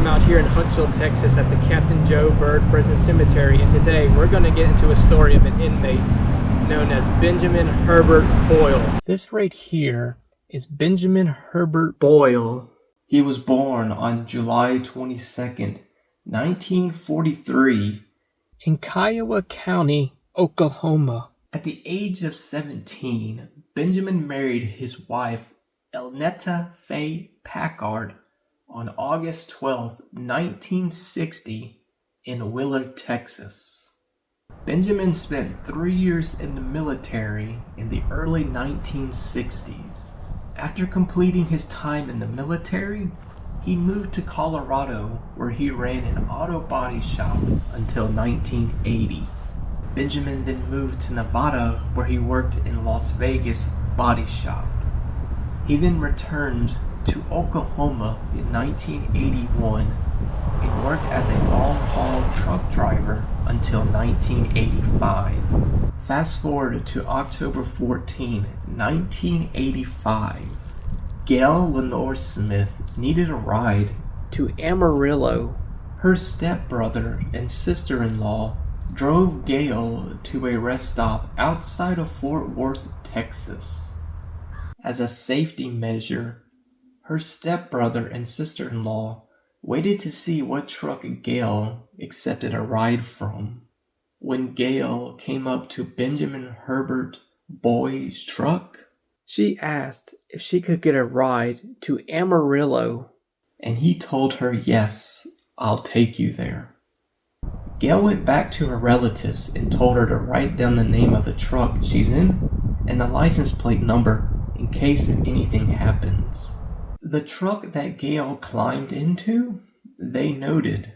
I'm out here in Huntsville, Texas at the Captain Joe Bird Prison Cemetery, and today we're going to get into a story of an inmate known as Benjamin Herbert Boyle. This right here is Benjamin Herbert Boyle. He was born on July 22nd, 1943 in Kiowa County, Oklahoma. At the age of 17, Benjamin married his wife, Elnetta Faye Packard, on August 12, 1960, in Willard, Texas. Benjamin spent 3 years in the military in the early 1960s. After completing his time in the military, he moved to Colorado, where he ran an auto body shop until 1980. Benjamin then moved to Nevada, where he worked in Las Vegas body shop. He then returned to Oklahoma in 1981 and worked as a long-haul truck driver until 1985. Fast forward to October 14, 1985. Gail Lenore Smith needed a ride to Amarillo. Her stepbrother and sister-in-law drove Gail to a rest stop outside of Fort Worth, Texas. As a safety measure, her stepbrother and sister-in-law waited to see what truck Gail accepted a ride from. When Gail came up to Benjamin Herbert Boyle's truck, she asked if she could get a ride to Amarillo, and he told her, "Yes, I'll take you there." Gail went back to her relatives and told her to write down the name of the truck she's in and the license plate number in case if anything happens. The truck that Gail climbed into, they noted,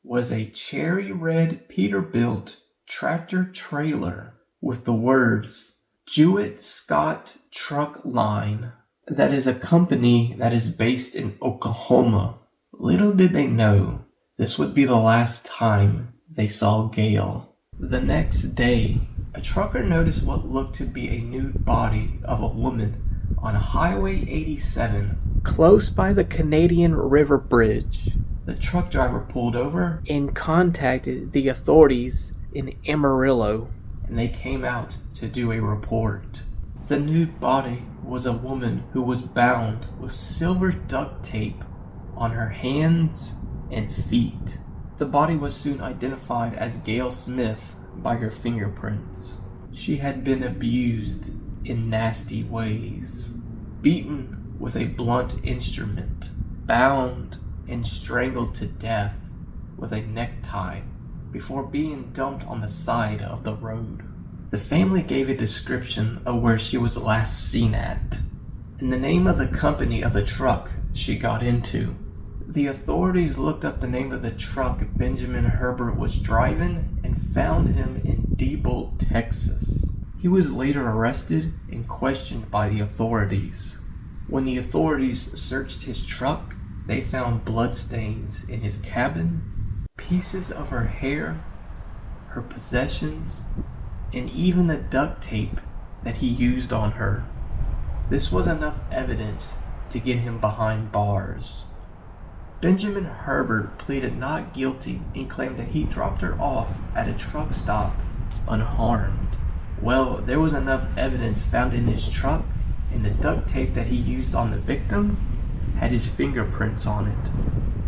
was a cherry red Peterbilt tractor trailer with the words Jewett Scott Truck Line. That is a company that is based in Oklahoma. Little did they know this would be the last time they saw Gail. The next day, a trucker noticed what looked to be a nude body of a woman on Highway 87 close by the Canadian River Bridge. The truck driver pulled over and contacted the authorities in Amarillo, and they came out to do a report. The nude body was a woman who was bound with silver duct tape on her hands and feet. The body was soon identified as Gail Smith by her fingerprints. She had been abused in nasty ways, beaten with a blunt instrument, bound and strangled to death with a necktie before being dumped on the side of the road. The family gave a description of where she was last seen at and the name of the company of the truck she got into. The authorities looked up the name of the truck Benjamin Herbert was driving and found him in Diebold, Texas. He was later arrested and questioned by the authorities. When the authorities searched his truck, they found bloodstains in his cabin, pieces of her hair, her possessions, and even the duct tape that he used on her. This was enough evidence to get him behind bars. Benjamin Herbert pleaded not guilty and claimed that he dropped her off at a truck stop unharmed. Well, there was enough evidence found in his truck, and the duct tape that he used on the victim had his fingerprints on it.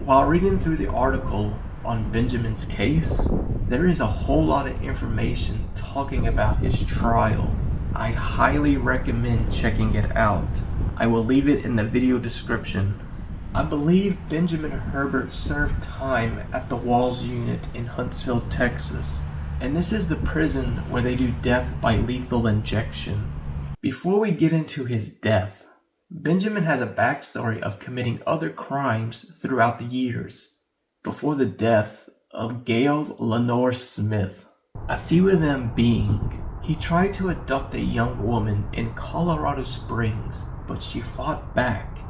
While reading through the article on Benjamin's case, there is a whole lot of information talking about his trial. I highly recommend checking it out. I will leave it in the video description. I believe Benjamin Herbert served time at the Walls Unit in Huntsville, Texas, and this is the prison where they do death by lethal injection. Before we get into his death, Benjamin has a backstory of committing other crimes throughout the years, before the death of Gail Lenore Smith. A few of them being, he tried to abduct a young woman in Colorado Springs, but she fought back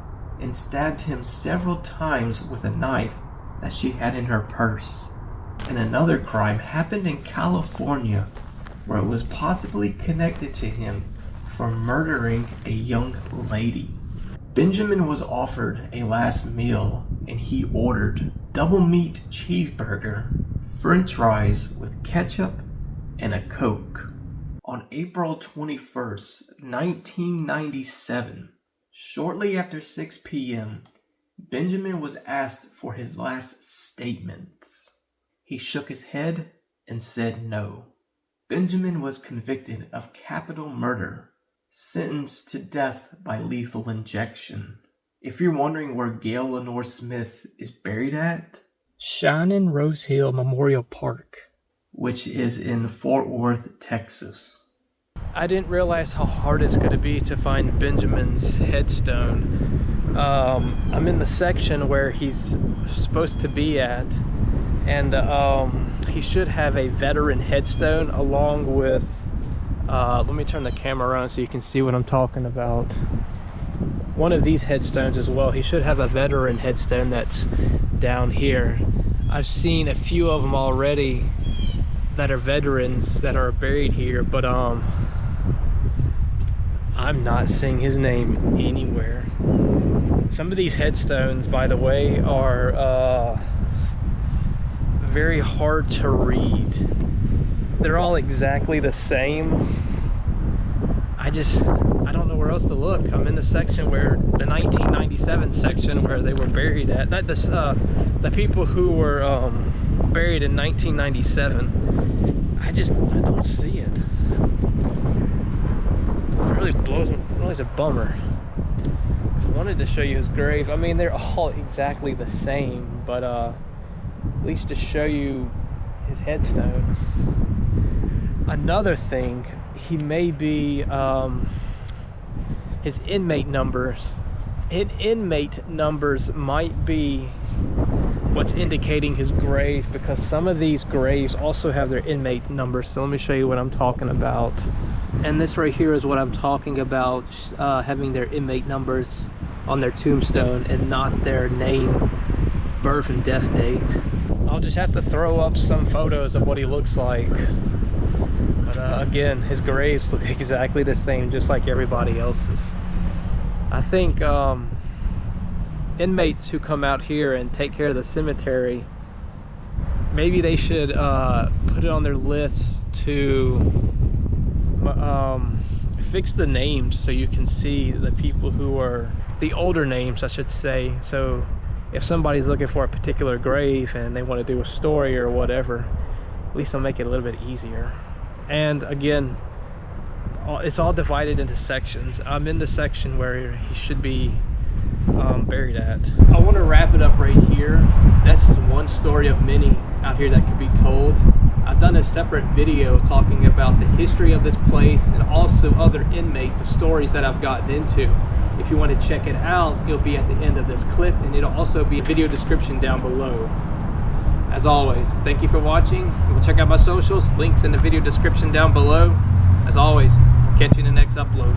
and stabbed him several times with a knife that she had in her purse. And another crime happened in California, where it was possibly connected to him for murdering a young lady. Benjamin was offered a last meal and he ordered double meat cheeseburger, french fries with ketchup, and a Coke. On April 21st, 1997, shortly after 6 p.m., Benjamin was asked for his last statements. He shook his head and said no. Benjamin was convicted of capital murder, sentenced to death by lethal injection. If you're wondering where Gail Lenore Smith is buried at, Shannon Rose Hill Memorial Park, which is in Fort Worth, Texas. I didn't realize how hard it's going to be to find Benjamin's headstone. I'm in the section where he's supposed to be at, and he should have a veteran headstone along with, let me turn the camera around so you can see what I'm talking about. One of these headstones as well. He should have a veteran headstone that's down here. I've seen a few of them already that are veterans that are buried here, but I'm not seeing his name anywhere. Some of these headstones, by the way, are very hard to read. They're all exactly the same. I don't know where else to look. I'm in the section where, the 1997 section where they were buried at. The people who were buried in 1997. I don't see it. It really blows me. Really is a bummer. So I wanted to show you his grave. I mean, they're all exactly the same, but at least to show you his headstone. Another thing, he may be his inmate numbers. Inmate numbers might be what's indicating his grave, because some of these graves also have their inmate numbers. So let me show you what I'm talking about. And this right here is what I'm talking about, having their inmate numbers on their tombstone and not their name, birth, and death date. I'll just have to throw up some photos of what he looks like. But again, his graves look exactly the same, just like everybody else's. I think inmates who come out here and take care of the cemetery, maybe they should put it on their list to fix the names so you can see the people who are the older names, I should say. So if somebody's looking for a particular grave and they want to do a story or whatever, at least it'll make it a little bit easier. And again, it's all divided into sections. I'm in the section where he should be buried at. I want to wrap it up right here. This is one story of many out here that could be told. I've done a separate video talking about the history of this place and also other inmates of stories that I've gotten into. If you want to check it out, it'll be at the end of this clip, and it'll also be a video description down below. As always, thank you for watching. You can check out my socials, links in the video description down below. As always, catch you in the next upload.